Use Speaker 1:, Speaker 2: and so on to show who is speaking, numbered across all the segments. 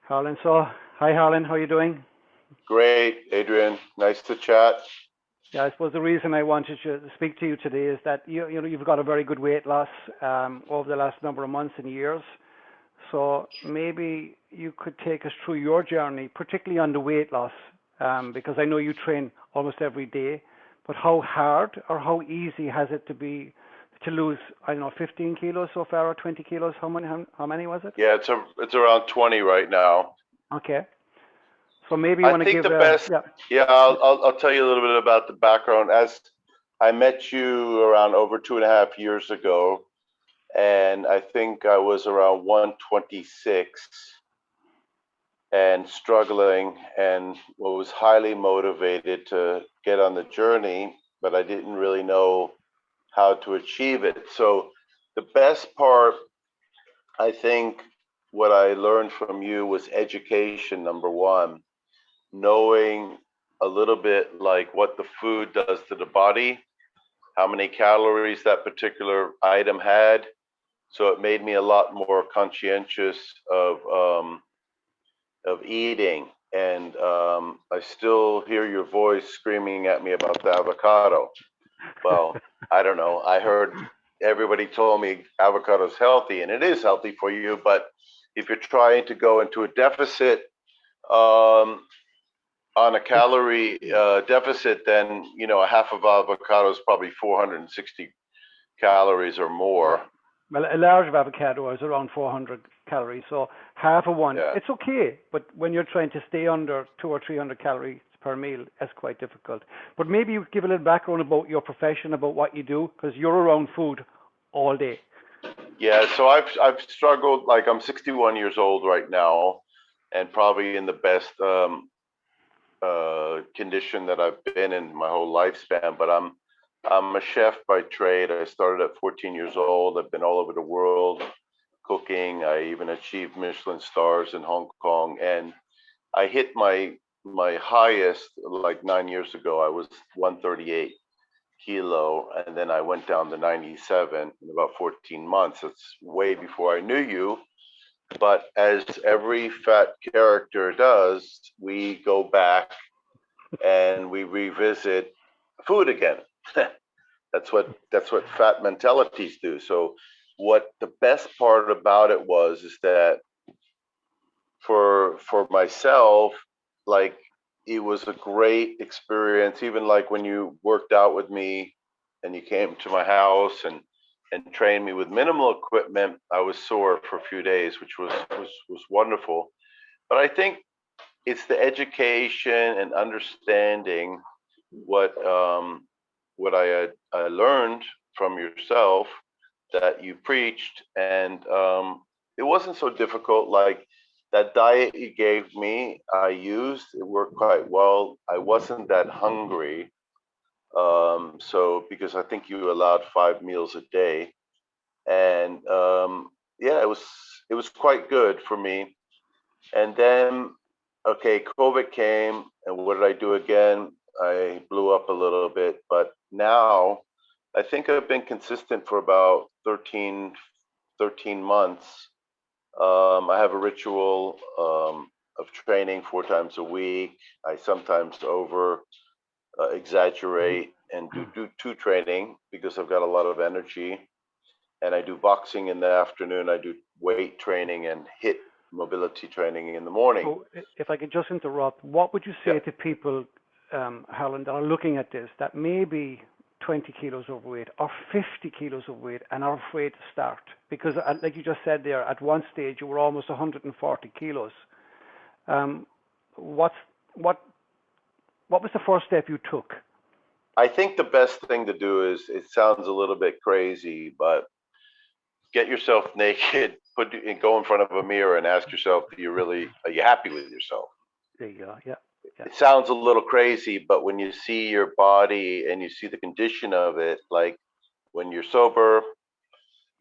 Speaker 1: Harlan. So, hi Harlan, how are you doing?
Speaker 2: Great, Adrian. Nice to chat.
Speaker 1: Yeah, I suppose the reason I wanted to speak to you today is that you've got a very good weight loss over the last number of months and years. So maybe you could take us through your journey, particularly on the weight loss, because I know you train almost every day. But how hard or how easy has it to lose? I don't know, 15 kilos so far or 20 kilos? How many was it?
Speaker 2: Yeah, it's around 20 right now.
Speaker 1: Okay. So maybe you
Speaker 2: I
Speaker 1: want to
Speaker 2: think
Speaker 1: give
Speaker 2: the
Speaker 1: a
Speaker 2: best,
Speaker 1: yeah.
Speaker 2: yeah, I'll tell you a little bit about the background. As I met you around over 2.5 years ago, and I think I was around 126 and struggling and was highly motivated to get on the journey, but I didn't really know how to achieve it. So the best part, I think, what I learned from you was education, number one, knowing a little bit like what the food does to the body, how many calories that particular item had. So it made me a lot more conscientious of eating. And I still hear your voice screaming at me about the avocado. Well, I don't know. I heard everybody told me avocado is healthy, and it is healthy for you. But if you're trying to go into a deficit, um, on a
Speaker 1: It's
Speaker 2: calorie deficit, then a half of avocado is probably 460 calories or
Speaker 1: Yeah.
Speaker 2: more.
Speaker 1: Well, a large avocado is around 400 calories, so half of one,
Speaker 2: Yeah.
Speaker 1: it's okay. But when you're trying to stay under 200 or 300 calories per meal, it's quite difficult. But maybe you give a little background about your profession, about what you do, because you're around food all day.
Speaker 2: Yeah, so I've struggled. Like, I'm 61 years old right now, and probably in the best condition that I've been in my whole lifespan. But I'm a chef by trade. I started at 14 years old. I've been all over the world cooking. I even achieved Michelin stars in Hong Kong, and I hit my highest like 9 years ago. I was 138 kilo, and then I went down to 97 in about 14 months. It's way before I knew you. But as every fat character does, we go back and we revisit food again. That's what fat mentalities do. So what the best part about it was is that for myself, like, it was a great experience. Even like when you worked out with me and you came to my house and trained me with minimal equipment, I was sore for a few days, which was wonderful. But I think it's the education and understanding what I learned from yourself that you preached, and it wasn't so difficult. Like, that diet you gave me, I used. It worked quite well. I wasn't that hungry, so because I think you allowed 5 meals a day, and yeah, it was quite good for me. And then, okay, COVID came, and what did I do again? I blew up a little bit, but now I think I've been consistent for about 13 months. I have a ritual of training 4 times a week. I sometimes over exaggerate and do two training because I've got a lot of energy. And I do boxing in the afternoon. I do weight training and hit mobility training in the morning.
Speaker 1: So, if I could just interrupt, what would you
Speaker 2: Yeah.
Speaker 1: say to people, Harlan, that are looking at this, that may be 20 kilos overweight or 50 kilos overweight and are afraid to start? Because, like you just said there, at one stage you were almost 140 kilos. Um, what's what what was the first step you took?
Speaker 2: I think the best thing to do is, it sounds a little bit crazy, but get yourself naked, put and go in front of a mirror and ask yourself, are you happy with yourself?
Speaker 1: There you go. Yeah, yeah.
Speaker 2: It sounds a little crazy, but when you see your body and you see the condition of it, like when you're sober,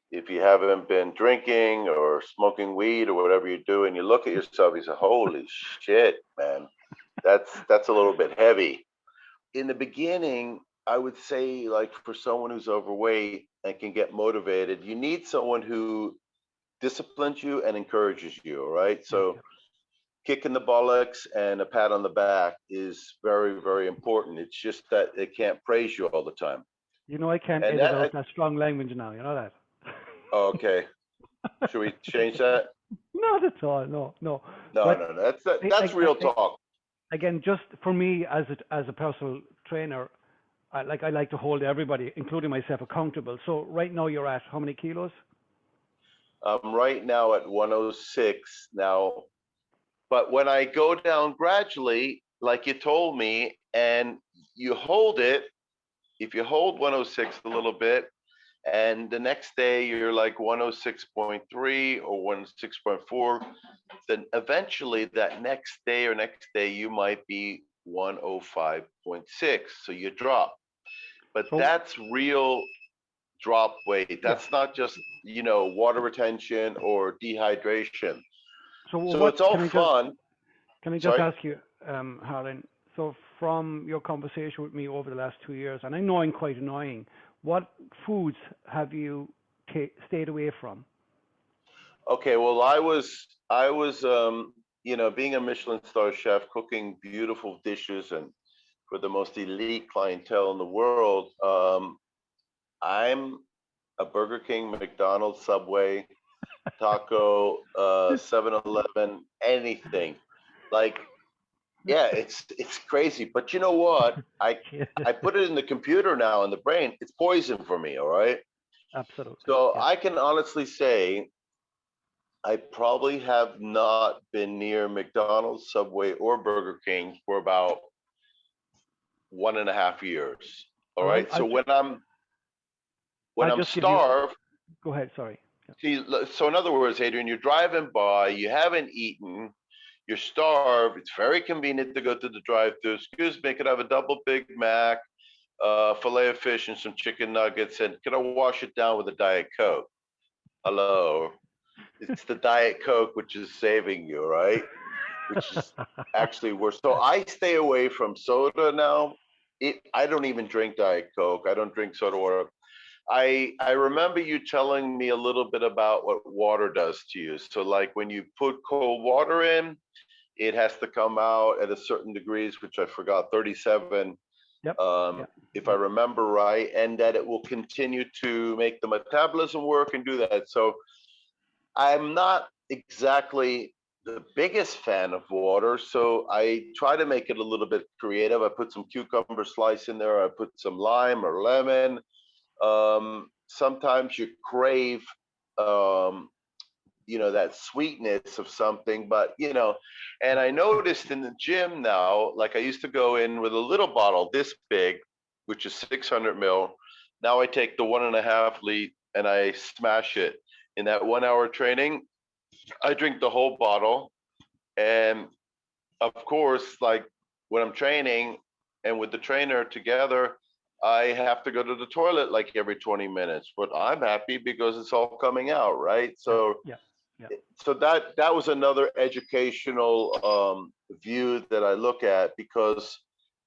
Speaker 2: if you haven't been drinking or smoking weed or whatever you do, and you look at yourself, you say, "Holy shit, man, that's a little bit heavy." In the beginning, I would say, like, for someone who's overweight and can get motivated, you need someone who disciplines you and encourages you. All right,
Speaker 1: Yeah,
Speaker 2: so
Speaker 1: yeah.
Speaker 2: kick in the buttocks and a pat on the back is very, very important. It's just that they can't praise you all the time.
Speaker 1: You know, I can't
Speaker 2: And
Speaker 1: edit out
Speaker 2: that,
Speaker 1: that strong language now. You know that.
Speaker 2: okay. Should we change that?
Speaker 1: Not at all. No, no.
Speaker 2: No,
Speaker 1: But
Speaker 2: no, no. That's real talk.
Speaker 1: again, just for me as a personal trainer, I like to hold everybody, including myself, accountable. So right now you're at how many kilos?
Speaker 2: I'm right now at 106 now, but when I go down gradually, like you told me, and you hold it, if you hold 106 a little bit, and the next day you're like 106.3 or 106.4, then eventually that next day or next day you might be 105.6. So you drop. But
Speaker 1: So
Speaker 2: that's real drop weight.
Speaker 1: yeah.
Speaker 2: That's not just, water retention or dehydration.
Speaker 1: So
Speaker 2: So
Speaker 1: what
Speaker 2: it's all fun.
Speaker 1: can I just
Speaker 2: Sorry.
Speaker 1: ask you, Harlan? So from your conversation with me over the last 2 years, and I know I'm quite annoying, what foods have you stayed away from?
Speaker 2: Okay, well, I was being a Michelin star chef, cooking beautiful dishes and for the most elite clientele in the world. I'm a Burger King, McDonald's, Subway, Taco, 7-Eleven, anything. Like, yeah, it's crazy. But you know what? I put it in the computer now in the brain. It's poison for me. All right.
Speaker 1: Absolutely.
Speaker 2: So
Speaker 1: Yeah.
Speaker 2: I can honestly say I probably have not been near McDonald's, Subway, or Burger King for about 1.5 years. All
Speaker 1: Well,
Speaker 2: right. So when
Speaker 1: I'll
Speaker 2: I'm
Speaker 1: just give you.
Speaker 2: starved,
Speaker 1: Go ahead. Sorry. Yeah.
Speaker 2: see, so in other words, Adrian, you're driving by, you haven't eaten, you're starved. It's very convenient to go to the drive-thru. Excuse me, could I have a double Big Mac, fillet of fish, and some chicken nuggets, and could I wash it down with a Diet Coke? Hello, it's the Diet Coke which is saving you, right? Which is actually worse. So I stay away from soda now. I don't even drink Diet Coke. I don't drink soda water. I remember you telling me a little bit about what water does to you. So like when you put cold water in, it has to come out at a certain degrees, which I forgot, 37,
Speaker 1: Yep.
Speaker 2: um,
Speaker 1: Yeah.
Speaker 2: if I remember right, and that it will continue to make the metabolism work and do that. So I'm not exactly the biggest fan of water, so I try to make it a little bit creative. I put some cucumber slice in there. I put some lime or lemon. Sometimes you crave, um, that sweetness of something, but and I noticed in the gym now, like I used to go in with a little bottle this big, which is 600 mil. Now I take the 1.5 liter and I smash it. In that 1 hour training, I drink the whole bottle. And of course, like when I'm training and with the trainer together, I have to go to the toilet like every 20 minutes, but I'm happy because it's all coming out, right?
Speaker 1: Yeah.
Speaker 2: So
Speaker 1: Yeah. Yeah.
Speaker 2: that was another educational view that I look at, because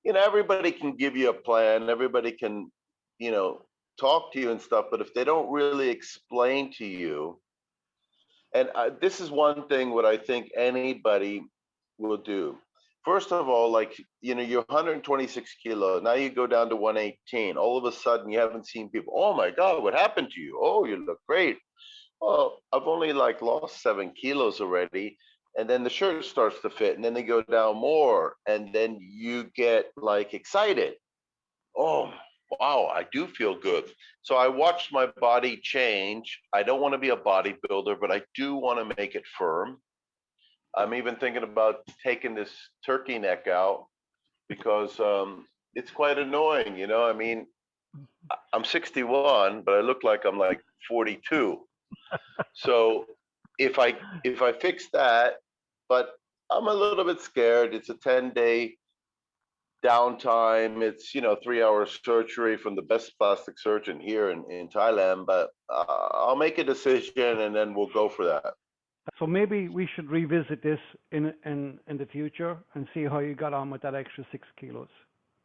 Speaker 2: everybody can give you a plan, everybody can you know talk to you and stuff, but if they don't really explain to you, and this is one thing what I think anybody will do. First of all, like you're 126 kilo. Now you go down to 118. All of a sudden, you haven't seen people. Oh my God, what happened to you? Oh, you look great. Well, I've only like lost 7 kilos already. And then the shirt starts to fit, and then they go down more. And then you get like excited. Oh, wow, I do feel good. So I watched my body change. I don't want to be a bodybuilder, but I do want to make it firm. I'm even thinking about taking this turkey neck out because it's quite annoying. I mean, I'm 61, but I look like I'm like 42. So if I fix that, but I'm a little bit scared. It's a 10-day downtime. It's 3 hour surgery from the best plastic surgeon here in Thailand. But I'll make a decision and then we'll go for that.
Speaker 1: So maybe we should revisit this in the future and see how you got on with that extra 6 kilos.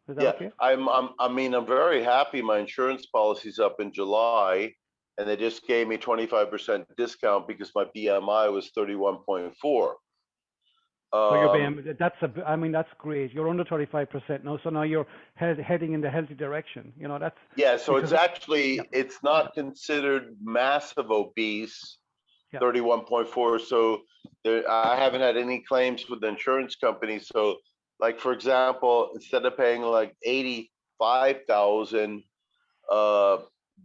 Speaker 1: Is that
Speaker 2: Yeah,
Speaker 1: okay?
Speaker 2: I'm very happy. My insurance policy's up in July, and they just gave me 25% discount because my BMI was 31.4.
Speaker 1: So you're
Speaker 2: Um,
Speaker 1: being, I mean, that's great. You're under 35% now, so now you're heading in the healthy direction. You know, that's
Speaker 2: yeah, so
Speaker 1: because,
Speaker 2: it's
Speaker 1: yeah,
Speaker 2: actually it's
Speaker 1: yeah,
Speaker 2: not considered massive obese,
Speaker 1: yeah,
Speaker 2: 31.4. So there, I haven't had any claims with the insurance company. So, like for example, instead of paying like 85,000 uh,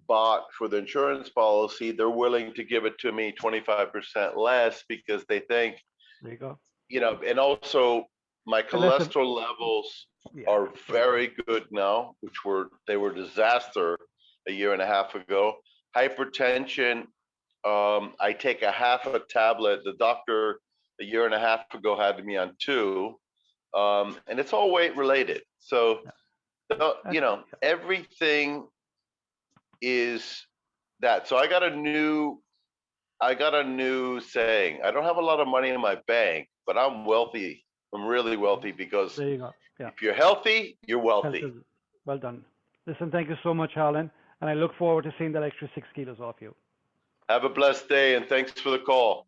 Speaker 2: bought for the insurance policy, they're willing to give it to me 25% less because they think,
Speaker 1: there you go.
Speaker 2: and also my
Speaker 1: And that's a,
Speaker 2: cholesterol levels
Speaker 1: yeah,
Speaker 2: are very good now, which they were disaster a year and a half ago. Hypertension, I take a half a tablet. The doctor a year and a half ago had me on two, and it's all weight related. So,
Speaker 1: yeah, that's, yeah,
Speaker 2: everything is that. So I got a new saying. I don't have a lot of money in my bank, but I'm wealthy. I'm really wealthy because
Speaker 1: there you go. Yeah,
Speaker 2: if you're healthy, you're
Speaker 1: health
Speaker 2: wealthy.
Speaker 1: is well done. Listen, thank you so much, Harlan, and I look forward to seeing that extra 6 kilos off you.
Speaker 2: Have a blessed day and thanks for the call.